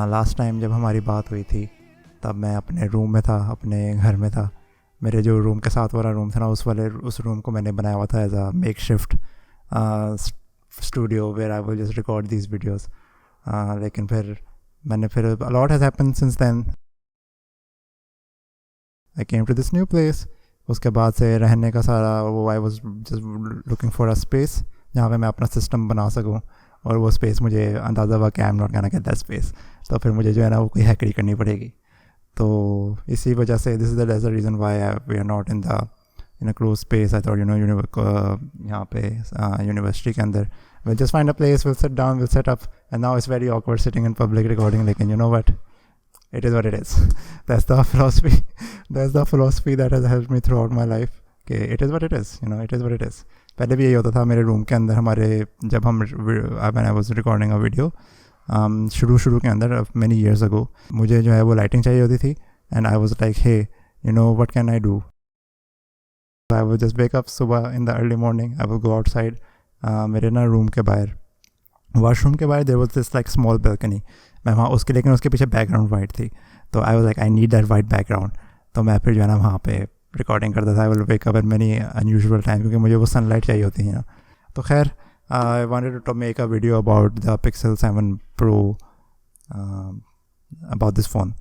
Last time जब हमारी बात हुई थी तब मैं अपने रूम में था, अपने घर में था। मेरे जो रूम के साथ वाला रूम था ना, उस रूम को मैंने बनाया हुआ था as a makeshift studio where I will just record these videos. लेकिन फिर a lot has happened since then. I came to this new place. उसके बाद से रहने का सारा वो I was just looking for a space जहाँ पे मैं अपना सिस्टम बना सकूँ, और वो स्पेस मुझे अंदाज़ा हुआ कि I am not gonna get that space. तो फिर मुझे जो है ना वो कोई हैकड़ी करनी पड़ेगी। तो इसी वजह से this is the reason why we are not in a close space. I thought यहाँ पे यूनिवर्सिटी के अंदर we'll just find a place, we'll sit down, we'll set up, and now it's very awkward sitting in public recording, like, and you know what, it is what it is. That's the philosophy that has helped me throughout my life, कि it is what it is, it is what it is. पहले भी यही होता था मेरे room के अंदर हमारे, जब हम when I was recording a video शुरू के अंदर many years ago, मुझे जो है वो लाइटिंग चाहिए होती थी, and I was like, hey, what can I do? I would just wake up सुबह in the early morning, I will go outside. मेरे ना रूम के बाहर, वॉशरूम के बाहर there was this like small balcony. मैं वहाँ लेकिन उसके पीछे बैकग्राउंड वाइट थी, तो I was like I need that white background. तो मैं फिर जो है ना वहाँ पे रिकॉर्डिंग करता था। I will wake up at many unusual time, क्योंकि मुझे वो सनलाइट चाहिए होती है ना। तो खैर I wanted to make a video about the Pixel 7 Pro, about this phone.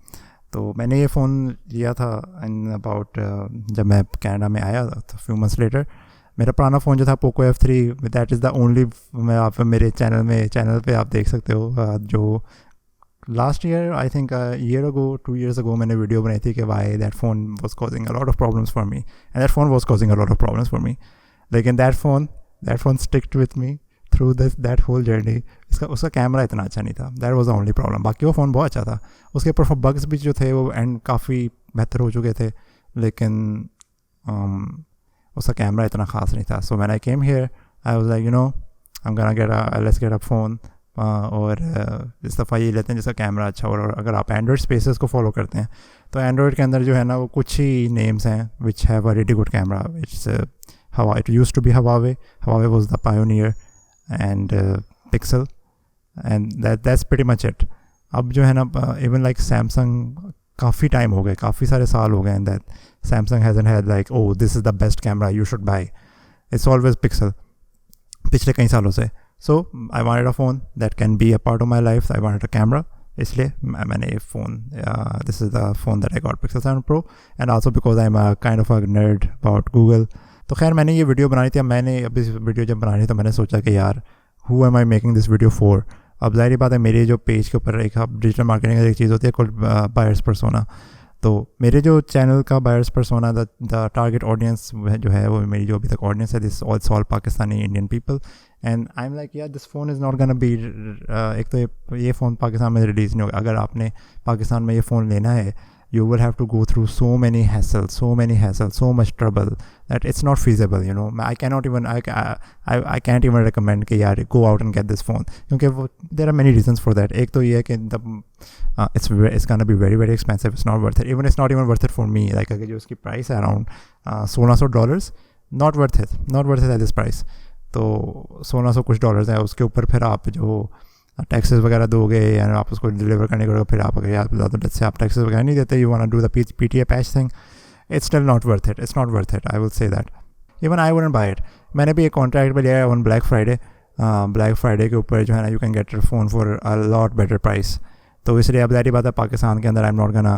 तो मैंने ये फ़ोन लिया था इन अबाउट जब मैं कनाडा में आया तो फ्यू मंथ्स लेटर। मेरा पुराना फ़ोन जो था Poco F3, that is the only, मैं आप मेरे चैनल पे आप देख सकते हो, जो last year I think year ago 2 years ago मैंने वीडियो बनाई थी कि why that phone was causing a lot of problems for me, and that phone was causing a lot of problems for me. लेकिन that phone sticked with me through that whole journey. उसका camera इतना अच्छा नहीं था, that was the only problem. बाकी वो phone बहुत अच्छा था, उसके ऊपर बग्स भी जो थे वो एंड काफ़ी बेहतर हो चुके थे, लेकिन उसका कैमरा इतना ख़ास नहीं था। So when I came here I was like I am gonna let's get a phone, और इस दफ़ा ये लेते हैं जिसका कैमरा अच्छा हो। और अगर आप एंड्रॉयड स्पेसेस को फॉलो करते हैं तो एंड्रॉयड के अंदर जो है ना वो कुछ ही नेम्स हैं which have a really good camera. It used to be Huawei was the pioneer, and Pixel, and that's pretty much it. अब जो है ना इवन लाइक सैमसंग, काफ़ी टाइम हो गए, काफ़ी सारे साल हो गए, and that Samsung hasn't had like, oh, this is the best camera you should buy. It's always Pixel, पिछले कई सालों से। So I wanted a phone that can be a part of my life. I wanted a camera, इसलिए मैंने ये phone, this is the phone that I got, Pixel 7 Pro, and also because I'm a kind of a nerd about Google. तो खैर मैंने ये video बनानी थी। अब इस वीडियो जब बनानी थी तो मैंने सोचा कि यार who am I making this video for? अब ज़ाहिर बात है मेरे जो पेज के ऊपर एक डिजिटल मार्केटिंग की एक चीज़ होती है कॉल्ड बायर्स पर्सोना। तो मेरे जो चैनल का buyers persona, the target audience जो है वो मेरी जो अभी तक ऑडियंस है, this all Pakistani Indian people, and I am like यार this phone is not gonna be, एक तो ये फ़ोन पाकिस्तान में रिलीज़ नहीं होगा। अगर आपने पाकिस्तान में ये फ़ोन लेना है, you will have to go through so many hassles, so much trouble that it's not feasible, I can't even recommend कि यार go out and get this phone, क्योंकि there are many reasons for that. एक तो ये है कि it's gonna be very very expensive. It's not worth it. It's not even worth it for me. Like अगर जो उसकी प्राइस है around $1600, not worth it at this price. तो 1600 कुछ डॉलर्स है, उसके ऊपर फिर आप जो टैक्सेस वगैरह दोगे, या आप उसको डिलीवर करने को फिर आप अगर याद बता दो से आप टैक्सेस वगैरह नहीं देते, you want to do the PTA patch thing, it's still not worth it. I will say that even I wouldn't buy it. मैंने भी एक कॉन्ट्रैक्ट पे लिया है ऑन ब्लैक फ्राइडे के ऊपर जो है ना you can get your phone for a lot better price. तो इसलिए अब ज़ाहिर बात है पाकिस्तान के अंदर आई एम नॉट गोना,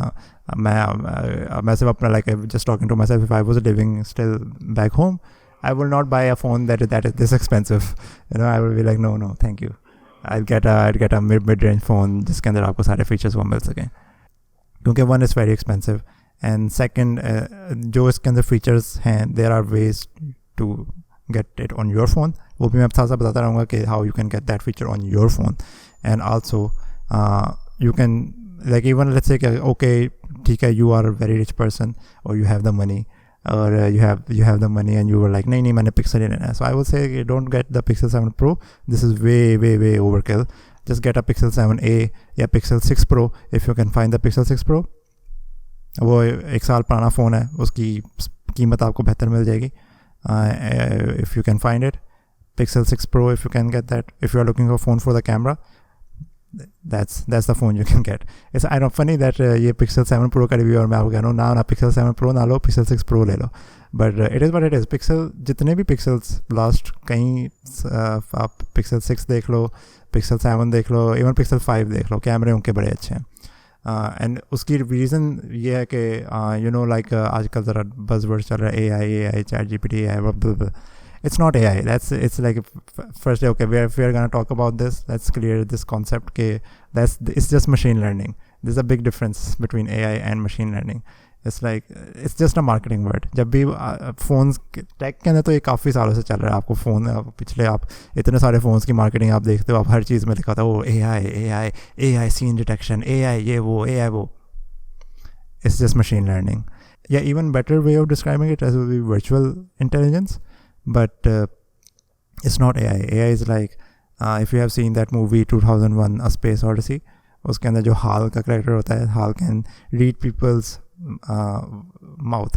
मैं सिर्फ अपना like just talking to myself, if I was living still back home I will not buy a phone that is this expensive, I will be like no thank you, I'll get a mid-range phone जिसके अंदर आपको सारे features वो मिल सकें, क्योंकि one is very expensive, and second जो इसके अंदर फीचर्स हैं there are ways to get it on your phone, वो भी मैं साथ साथ बताता रहूँगा कि how you can get that feature on your phone, and also you can like even let's say कि okay ठीक है you are a very rich person or you have the money, or you have the money and you were like नहीं मैंने Pixel ही लेना है, so I would say don't get the Pixel 7 Pro, this is way overkill. Just get a Pixel 7a या Pixel 6 Pro if you can find the Pixel 6 Pro. वो 1 साल पुराना phone है, उसकी कीमत आपको बेहतर मिल जाएगी if you can find it. Pixel 6 Pro if you can get that, if you are looking for a phone for the camera. that's the phone you can get. It's I know funny that ये Pixel 7 Pro का review और मैं आपको कह रहा हूँ ना Pixel 7 Pro ना लो, Pixel 6 Pro ले लो. But it is what it is. Pixel जितने भी Pixels लास्ट कहीं आप Pixel 6 देख लो, Pixel 7 देख लो, इवन Pixel 5 देख लो, कैमरे उनके बड़े अच्छे हैं. एंड उसकी रीज़न ये है कि यू नो लाइक आजकल ज़रा बज़वर्ड चल रहा है AI ChatGPT AI. It's not AI. It's like first okay, we're gonna talk about this. Let's clear this concept. It's just machine learning. There's a big difference between AI and machine learning. It's like it's just a marketing word. जब भी phones tech के अंदर तो ये काफ़ी सालों से चल रहा है. आपको फ़ोन पिछले आप इतने सारे फ़ोन्स की मार्केटिंग आप देखते हो, आप हर चीज़ में लिखा था वो AI scene detection, AI ये वो AI वो. It's just machine learning. Yeah, even better way of describing it as would be virtual intelligence. But it's not AI. AI is like if you have seen that movie 2001 A Space Odyssey, उसके अंदर जो हाल का character होता है, हाल can read people's mouth.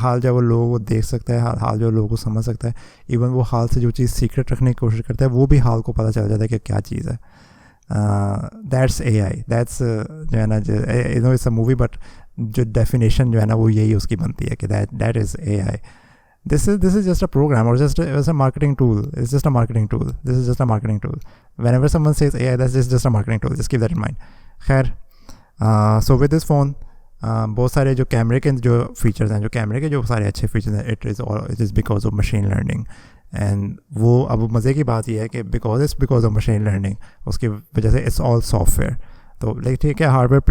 हाल जब वो लोगों को देख सकता है, हाल जो लोगों को समझ सकता है, इवन वो हाल से जो चीज़ सीक्रेट रखने की कोशिश करता है वो भी हाल को पता चल जाता है कि क्या चीज़ है. That's AI. That's जो है ना, you know it's a movie, but जो definition जो है ना वो यही उसकी बनती है कि that is AI. This is just a program or it's a marketing tool. It's just a marketing tool. This is just a marketing tool. Whenever someone says AI, that's just a marketing tool. Just keep that in mind. खैर, so with this phone, बहुत सारे जो कैमरे के जो features हैं, जो कैमरे के जो सारे अच्छे फीचर्स हैं, it is because of machine learning. And वो अब मज़े की बात ये है कि because of machine learning, उसकी वजह से it's all software. तो लाइक ठीक है, hardware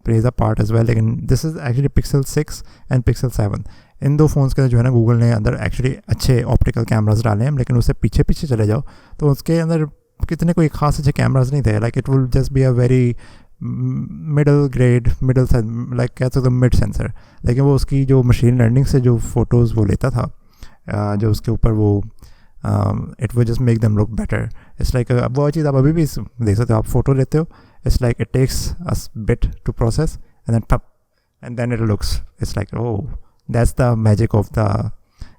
plays a part as well, लेकिन this is actually Pixel 6 and Pixel 7. इन दो फ़ोन्स के जो है ना गूगल ने अंदर एक्चुअली अच्छे ऑप्टिकल कैमरास डाले हैं, लेकिन उससे पीछे चले जाओ तो उसके अंदर कितने कोई ख़ास अच्छे कैमरास नहीं थे. Like it will just be a very middle like कह सकते हो मिड सेंसर. लेकिन वो उसकी जो मशीन लर्निंग से जो फ़ोटोज़ वो लेता था, जो उसके ऊपर वो it will just make them look better. It's like वो चीज़ आप अभी भी देख सकते हो, आप फ़ोटो लेते हो, it's like it takes a bit to process and then it looks, it's like oh that's the magic of the,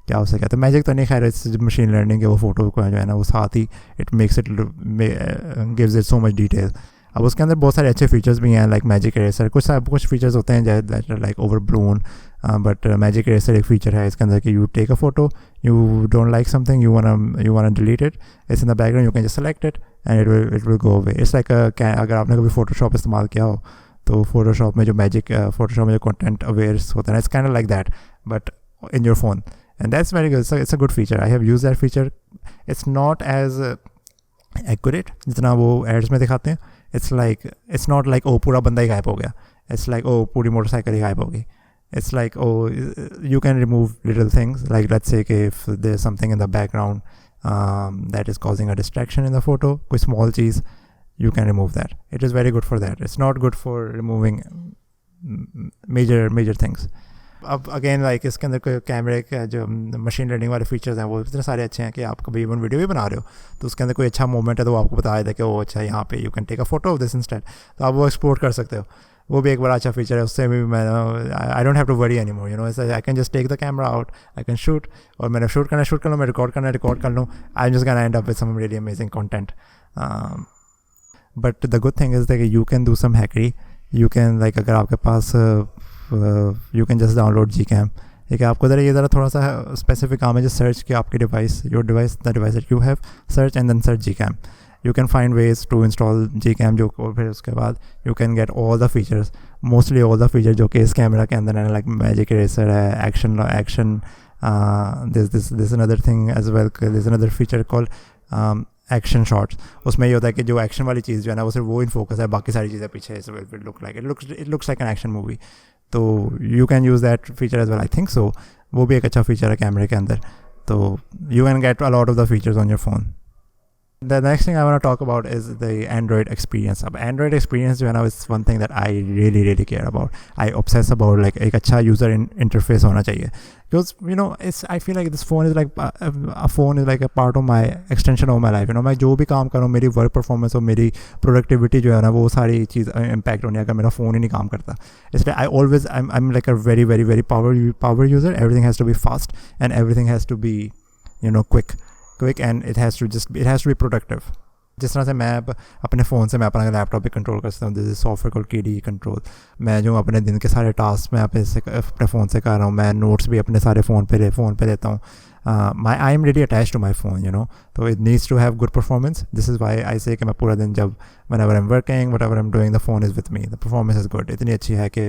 क्या हो सकता है मैजिक तो नहीं, खैर इट्स मशीन लर्निंग के वो फ़ोटो को जो है ना वो साथ ही it makes it gives it so much detail. अब उसके अंदर बहुत सारे अच्छे फीचर्स भी हैं लाइक मैजिक इरेजर. कुछ फीचर्स होते हैं that are like over blown, but magic eraser एक फ़ीचर है इसके अंदर कि you take a photo, you don't like something, you wanna delete it, it's in the background, you can just select it and it will go away. It's like अगर आपने कभी Photoshop इस्तेमाल किया हो तो फोटोशॉप में जो मैजिक फोटोशॉप में जो कंटेंट अवेयर्स होता है, it's kind of like that but in your phone, and that's very good. It's a good feature. I have used that feature. It's not as accurate जितना वो ads में दिखाते हैं. It's not like oh पूरा बंदा ही गायब हो गया. It's like oh पूरी मोटरसाइकिल ही गायब हो गई. It's like oh you can remove little things, like let's say if there's something in the background that is causing a distraction in the photo, कोई small cheese, you can remove that. It is very good for that. It's not good for removing major things. अब again like इसके अंदर कोई कैमरे का जो machine learning वाले features हैं वो इतने सारे अच्छे हैं कि आप कभी इवन वीडियो भी बना रहे हो तो उसके अंदर कोई अच्छा मोमेंट है तो वो आपको बता देता है कि वो अच्छा यहाँ पे you can take a photo of this instead, तो आप वो एक्सपोर्ट कर सकते हो. वो भी एक बड़ा अच्छा फीचर है. उससे भी मैं I don't have to worry any more, you know, I can just take the camera out, I can shoot, और मैंने शूट कर लूँ, मैं रिकॉर्ड कर लूँ. I am just gonna end up with some really amazing content. But the good thing is that you can do some hackery. You can like अगर आपके पास you can just download Gcam. ठीक है, आपको ज़रा थोड़ा सा स्पेसिफिक काम है, जस्ट सर्च कि आपकी device, your device, the device that you have, search and then search Gcam. You can find ways to install Gcam, जो और फिर उसके बाद you can get all the features, mostly all the feature जो कि इस कैमरा के अंदर है, लाइक मैजिक इरेजर है, action this another thing as well, this another feature called action shots. उसमें ये होता है कि जो एक्शन वाली चीज़ जो है ना वो सिर्फ वो इन फोकस है, बाकी सारी चीज़ें पीछे. It looks like an action movie. तो you can use that feature as well, I think so. वो भी एक अच्छा फीचर है कैमरे के अंदर. तो you can get a lot of the features on your phone. The next thing I want to talk about is the Android experience. अब Android experience जो है ना is one thing that I really care about. I obsess about like एक अच्छा user interface होना चाहिए. Because you know I feel like this phone is like a phone is like a part of my extension of my life. You know, मैं जो भी काम करूँ, मेरी work performance और मेरी productivity जो है ना वो सारी चीज़ impact होनी है अगर मेरा फ़ोन ही नहीं काम करता. इसलिए I'm like a very power user. Everything has to be fast and everything has to be quick, and it has to be productive. जिस तरह से मैं अपने फ़ोन से मैं अपना लैपटॉप भी कंट्रोल कर सकता हूँ, this is software called KDE control. मैं जो अपने दिन के सारे टास्क मैं अपने फ़ोन से कर रहा हूँ, मैं नोट्स भी अपने सारे फ़ोन पे लेता हूँ। I am really attach to my phone, you know, तो it needs to have good performance. This is why I say कि मैं पूरा दिन जब whenever I am working, whatever I am doing, the phone is with me, the performance is good, इतनी अच्छी है कि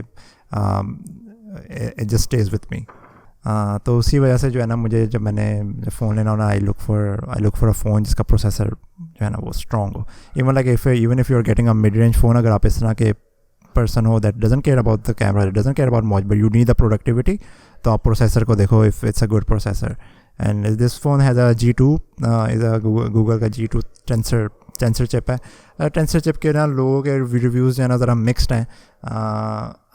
it just stays with me. तो उसी वजह से जो है ना, मुझे जब मैंने फ़ोन लेना हो ना, I look for a phone जिसका प्रोसेसर जो है ना वो स्ट्रॉन्ग हो। Even like even if you are getting a mid range phone, अगर आप इस तरह के पर्सन हो that doesn't care about the camera, doesn't care about much, but you need the productivity, तो आप प्रोसेसर को देखो, if it's a good processor. And this phone has a G2 is a Google का G2 tensor chip है। Tensor chip के ना लोगों के रिव्यूज़ जो है ना ज़रा मिक्सड हैं।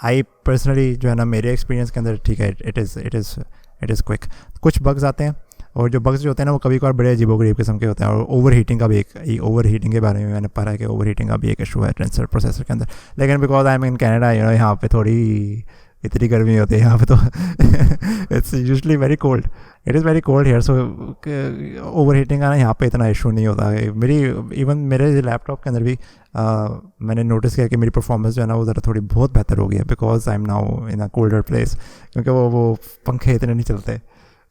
आई पर्सनली जो है ना, मेरे एक्सपीरियंस के अंदर ठीक है, इट इज़ क्विक। कुछ बग्स आते हैं, और जो बग्स जो होते हैं ना वो कभी कभार बड़े अजीबोगरीब किस्म के होते हैं। और ओवर हीटिंग का भी ओवर हीटिंग के बारे में मैंने पढ़ा है कि ओवर हीटिंग का भी एक इशू है टेंसर प्रोसेसर के अंदर। लेकिन because I am in Canada, you know, यहाँ पे थोड़ी इतनी गर्मी होती है यहाँ पे, तो it's usually very cold, it is very cold here, so overheating का ना यहाँ पे इतना इशू नहीं होता है। मेरे लैपटॉप के अंदर भी मैंने नोटिस किया कि मेरी परफॉर्मेंस जो है ना वो ज़रा थोड़ी बहुत बेहतर हो गई है, because I am now in a colder place, क्योंकि वो पंखे इतने नहीं चलते।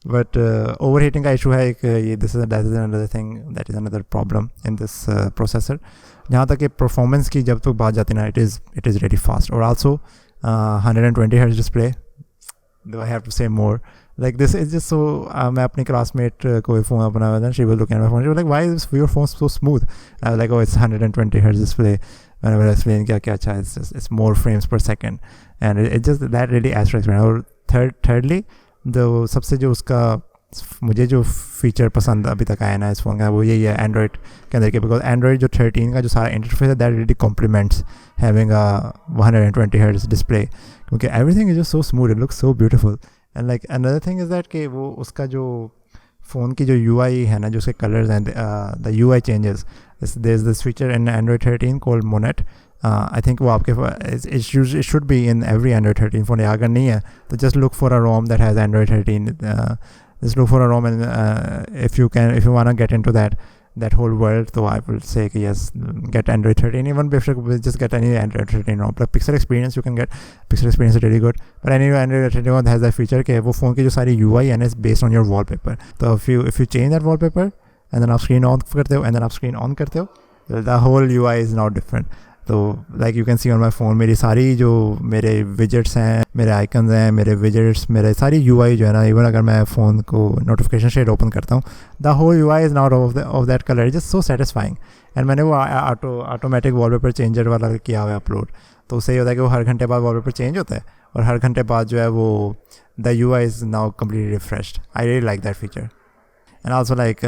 बट ओवर हीटिंग का इशू है एक, ये this is another thing, that is another problem in this processor. जहाँ तक कि परफॉर्मेंस की जब तो बात जाती है ना, इट इज़ रेडी फास्ट। और also 120 Hz display, do I have to say more? Like this is just so, मैं अपनी क्लासमेट को फ़ोन अपना हुआ था, she was looking at my phone, she was like, why is your phone so smooth? I was like, oh, it's 120 Hz display. Whenever I explain क्या अच्छा, it's more frames per second, and it just that really attracts me. और thirdly, सबसे जो उसका मुझे जो feature पसंद अभी तक आया ना इस फ़ोन का, वो यही है एंड्रॉयड के अंदर के, बिकॉज एंड्रॉयड जो 13 का जो सारा इंटरफेस है, that really compliments having a 120 Hz display, क्योंकि everything is just so smooth, it looks so beautiful. And like another thing is that कि वो उसका जो फ़ोन की जो UI है ना, जो उसके कलर्स हैं, the UI changes, there is this feature in Android 13 called Monet. I think वो आपके it should be in every Android 13 phone, या अगर नहीं है तो just look for a ROM that has Android 13, just look for a ROM, and if you want to get into that whole world, so I will say yes, get Android 13. Even if you just get any Android 13 ROM, but Pixel experience you can get. Pixel experience is really good, but anyway, Android 13 has that feature कि वो phone की जो सारी UI है ना, is based on your wallpaper. So if you change that wallpaper and then आप screen on करते हो, and then आप screen on करते हो, the whole UI is now different. तो like you can see on my phone, मेरी सारी जो मेरे विजेट्स हैं, मेरे आइकन्स हैं, मेरे विजेट्स, मेरे सारी UI जो है ना, इवन अगर मैं फ़ोन को नोटिफिकेशन शेड ओपन करता हूँ, the whole UI is not of that colour, just so satisfying. And मैंने वो ऑटोमेटिक वॉलपेपर चेंजर वाला किया हुआ है अपलोड, तो उससे ये होता है कि वो हर घंटे बाद वॉलपेपर चेंज होता है, और हर घंटे बाद जो है वो the UI is now completely refreshed. I really like that feature. And also like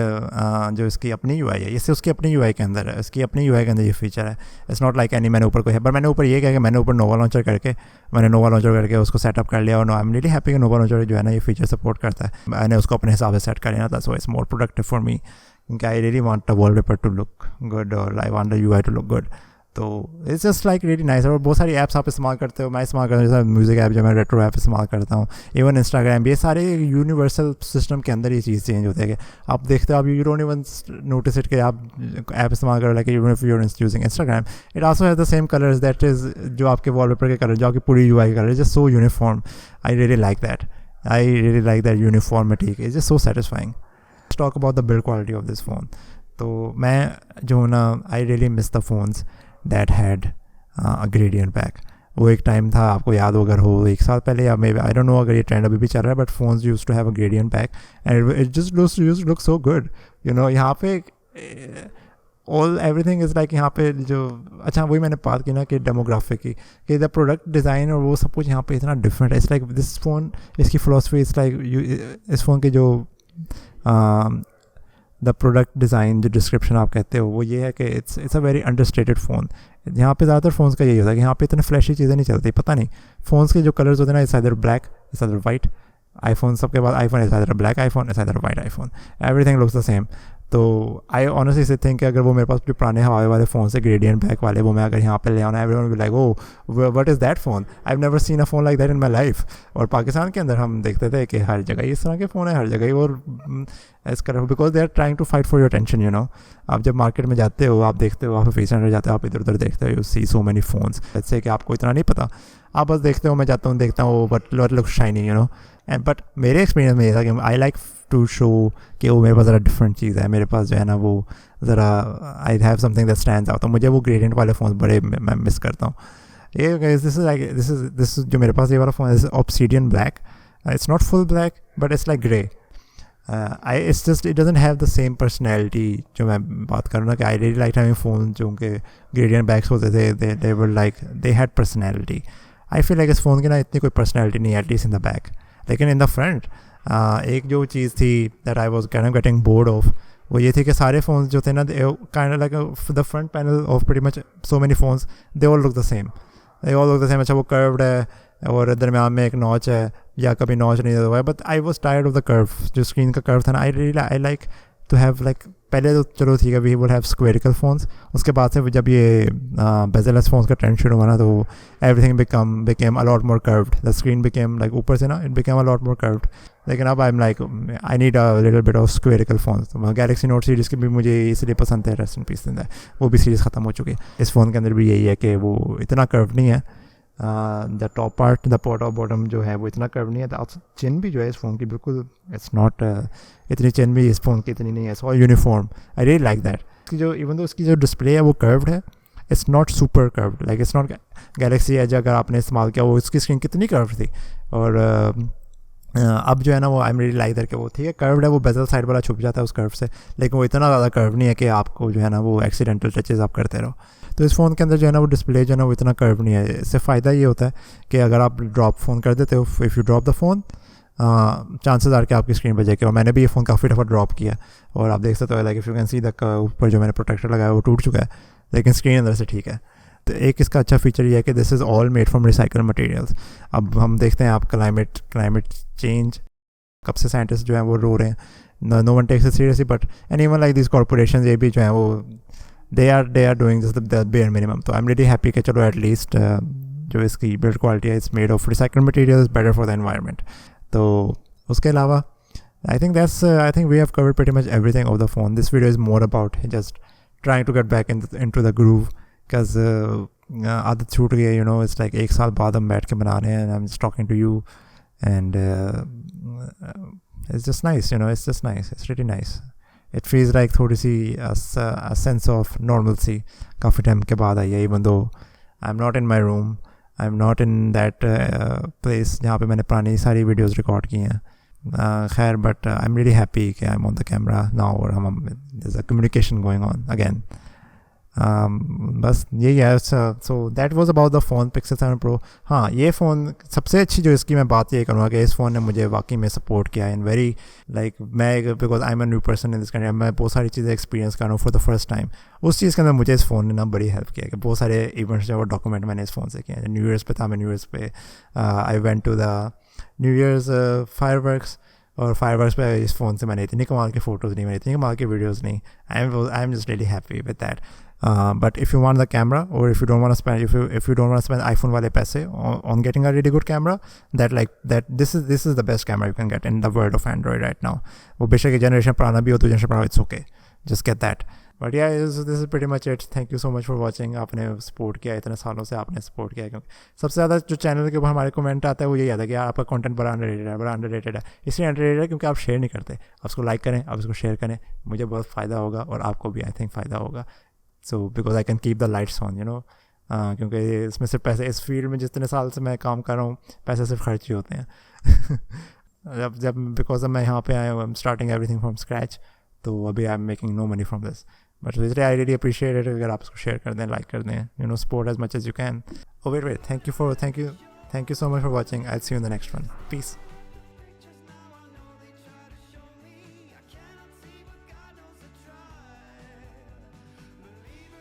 जो इसकी अपनी UI है, इससे उसकी अपनी UI के अंदर है, इसकी अपनी UI के अंदर ये फीचर है। इट्स नॉट लाइक एनी मैंने ऊपर कोई है, पर मैंने ऊपर ये किया कि मैंने ऊपर नोवा लॉन्चर करके उसको सेटअप कर लिया, और आई एम रियली हैप्पी कि नोवा लॉन्चर जो है ना ये फीचर सपोर्ट करता है। मैंने उसको अपने हिसाब से सेट कर लिया था, so it's more productive for me, क्योंकि I really want the wallpaper to look good, और I want the UI to look good. तो it's just like really nice. और बहुत सारी ऐप्स आप इस्तेमाल करते हो, मैं इस्तेमाल करता हूँ, जैसे म्यूज़िक ऐप जो मैं रेट्रो ऐप इस्तेमाल करता हूँ, इवन इंस्टाग्राम, ये सारे यूनिवर्सल सिस्टम के अंदर ये चीज़ चेंज होती है कि आप देखते हो, आप you don't even notice it कि आप ऐप इस्तेमाल करो, like even if you are using Instagram, it also has the same colours, that is जो आपके वॉलपेपर के कलर, जो आपकी पूरी UI colour, just so uniform. I really like that uniformity, is just so satisfying. Talk about the build quality of this phone. तो मैं जो ना, I really miss the phones that had a gradient back. वो एक time था, आपको याद हो अगर हो 1 साल पहले, या maybe I don't know अगर ये ट्रेंड अभी भी चल रहा है, but phones used to have a gradient back and it just look so good, you know. यहाँ पे एवरीथिंग इज़ लाइक, यहाँ पे जो अच्छा वही मैंने बात की ना कि डेमोग्राफिक की, कि द प्रोडक्ट डिज़ाइन और वो सब कुछ यहाँ पे इतना डिफरेंट है। इट्स लाइक दिस फ़ोन, इसकी फ़िलासफ़ी इट्स लाइक इस फ़ोन की जो द प्रोडक्ट डिज़ाइन, जो डिस्क्रिप्शन आप कहते हो, वो ये है कि it's a very understated phone. यहाँ पे ज़्यादातर फ़ोन्स का यही होता है कि यहाँ पे इतने फ्लैशी चीज़ें नहीं चलती, पता नहीं फ़ोन्स के जो कलर्स होते हैं ना, it's either black, it's either white. IPhone सबके बाद iPhone is either black iPhone, it's either white iPhone, everything looks the same. तो आई ऑनेस्टली से थिंक अगर वो मेरे पास जो पुराने हवाई वाले फ़ोन से ग्रेडियंट बैक वाले वो मैं अगर यहाँ पे ले आना, everyone will like oh what is that phone, I have never seen a phone like that in my life. और पाकिस्तान के अंदर हम देखते थे कि हर जगह इस तरह के फ़ोन है, हर जगह, और इस कर because they are trying to fight for your attention, you know. आप जब मार्केट में जाते हो, आप देखते हो, आप फीस सेंटर जाते हो, आप इधर उधर देखते हो, you see so many phones, जैसे कि आपको इतना नहीं पता, आप बस देखते हो, मैं जाता हूँ देखता हूँ but look shiny, you know. And but मेरे एक्सपीरियंस में ये था कि आई लाइक टू शो कि वो मेरे पास ज़रा डिफरेंट चीज़ है, मेरे पास जो है ना वो ज़रा I have something that stands out. तो मुझे वो ग्रेडियंट वाले फ़ोन बड़े मैं मिस करता हूँ। ये दिस इज़ जो मेरे पास ये वाला फ़ोन है obsidian black, it's not full black but it's like grey. It's just it doesn't have the same personality जो मैं बात करूँ ना, कि I really like having phone जो उनके ग्रेडियंट बैग्स होते थे, they were like they had personality. I feel like इस फ़ोन की ना इतनी कोई पर्सनैलिटी नहीं है एटलीस्ट इन द बैक, लेकिन इन द फ्रंट एक जो चीज़ थी that I was kind of getting bored of, वो ये थी कि सारे फ़ोन्स जो थे ना kind of like the front panel of pretty much so many phones, they all look the same, they all look the same. अच्छा वो कर्व्ड है और दरम्यान में एक नॉच है या कभी नॉच नहीं हुआ है, but I was tired of the curve, जो स्क्रीन का कर्व था ना, I like to have like, पहले तो चलो ठीक है we will have squarical phones, उसके बाद से जब ये बेजलेस फ़ोन्स का ट्रेंड शुरू हुआ ना, तो everything became a lot more curved, the screen became like ऊपर से ना it became a lot more curved. लेकिन अब I am like I need a little bit of squarical phones. तो गैलेक्सी नोट सीरीज़ की भी मुझे इसलिए पसंद है, रेस्ट इन पीस है, वो भी सीरीज़ ख़त्म हो चुकी है। इस फ़ोन के अंदर भी यही है कि वो इतना कर्व नहीं है, the top part, the pot of bottom जो है वो इतना कर्व नहीं है, चिन भी जो है इस फ़ोन की बिल्कुल इट्स नॉट इतनी चिन भी इस फ़ोन की इतनी नहीं है, it's all uniform. I really like that कि जो इवन तो उसकी जो डिस्प्ले है वो कर्व्ड है, it's not super curved, like it's not Galaxy Edge अगर आपने इस्तेमाल किया वो उसकी स्क्रीन कितनी कर्व्ड थी, और अब जो है ना वो आई एम रियली लाइक दैट कि वो ठीक है कर्व्ड है, वो बेजल साइड वाला छुप जाता है उस कर्व से, लेकिन वो इतना ज़्यादा कर्व नहीं है कि आपको जो है ना वो एक्सीडेंटल टचेज़ आप करते रहो। तो इस फ़ोन के अंदर जो है ना वो डिस्प्ले जो है ना वो इतना कर्व नहीं है। इससे फ़ायदा ये होता है कि अगर आप ड्रॉप फ़ोन कर देते हो, if you drop the phone, chances are कि आपकी स्क्रीन पर जाके, और मैंने भी ये फ़ोन काफ़ी दफ़ा ड्रॉप किया, और आप देख सकते हो like if you can see the ऊपर जो मैंने प्रोटेक्टर लगाया वो टूट चुका है, लेकिन स्क्रीन अंदर से ठीक है। तो एक इसका अच्छा फीचर ये है कि this is all made from recycle materials. अब हम देखते हैं आप क्लाइमेट चेंज, कब से साइंटिस्ट जो हैं वो रो रहे हैं, no one takes it seriously, but and even like this corporation ये भी जो है वो they are doing just the bare minimum. तो आई एम रियली हैप्पी कि चलो एटलीस्ट जो इसकी बिल्ड क्वालिटी है it's made of recycle material, is better for the environment. तो उसके अलावा I think we have covered pretty much everything of the phone. This video is more about just trying to get back into the groove, because आदत छूट गई है, you know. It's like एक साल बाद हम बैठ के बना रहे हैं, I am just talking to you, and it's just nice, you know, it's just nice, it's really nice. It feels like थोड़ी सी a sense of normalcy काफ़ी टाइम के बाद आई है, even though I'm not in my room, I'm not in that place जहाँ पे मैंने पुरानी सारी वीडियोस रिकॉर्ड की हैं, खैर, but I'm really happy कि I'm on the camera now, और there's a communication going on again. बस यही है। So that was about the phone Pixel 7 Pro। हाँ, ये फ़ोन सबसे अच्छी जो इसकी मैं बात ये करूँगा कि इस फ़ोन ने मुझे वाकई में सपोर्ट किया इन वेरी लाइक, मैं because I am a new person in this country, मैं बहुत सारी चीज़ें एक्सपीरियंस कर रहा हूँ फॉर द फर्स्ट टाइम। उस चीज़ के अंदर मुझे इस फ़ोन ने ना बड़ी हेल्प किया कि बहुत सारे इवेंट्स जो वो डॉक्यूमेंट मैंने इस फ़ोन से किए हैं। न्यू ईयर्स पे था, मैं न्यू ईयर्स पे I went to the New Year's fireworks, और फायरवर्क्स पे इस फ़ोन से मैंने इतनी कमाल की फ़ोटोज़ नहीं, मैंने इतनी कमाल की वीडियोज़ नहीं। आई am just really happy with that. But if you want the camera, or if you don't want to spend, if you don't want to spend iPhone वाले पैसे on getting a really good camera, this is the best camera you can get in the world of Android right now. वो बेशक एक generation पुराना भी हो, तो generation पुराना, it's okay, just get that. But yeah, this is pretty much it. Thank you so much for watching. आपने support किया, इतने सालों से आपने सपोर्ट किया, क्योंकि सबसे ज़्यादा जो चैनल के ऊपर हमारे कमेंट आता है वो यही आता है कि यार आपका कंटेंट बड़ा अंडररेटेड है। इसलिए अंडररेटेड है क्योंकि आप शेयर नहीं करते। आप उसको लाइक करें, आप उसको शेयर करें, मुझे बहुत फ़ायदा होगा और आपको भी आई थिंक फ़ायदा होगा। So because I can keep the lights on, you know, क्योंकि इसमें सिर्फ पैसे, इस फील्ड में जितने साल से मैं काम कर रहा हूँ पैसे सिर्फ खर्च ही होते हैं। जब बिकॉज मैं यहाँ पे आया हूँ, I am starting everything from scratch, तो अभी I am making no money from this, but I really appreciate it अगर आप उसको शेयर कर दें, लाइक कर दें, you know, support as much as you can. Oh wait, thank you so much for watching. I see you in the next one. Piece.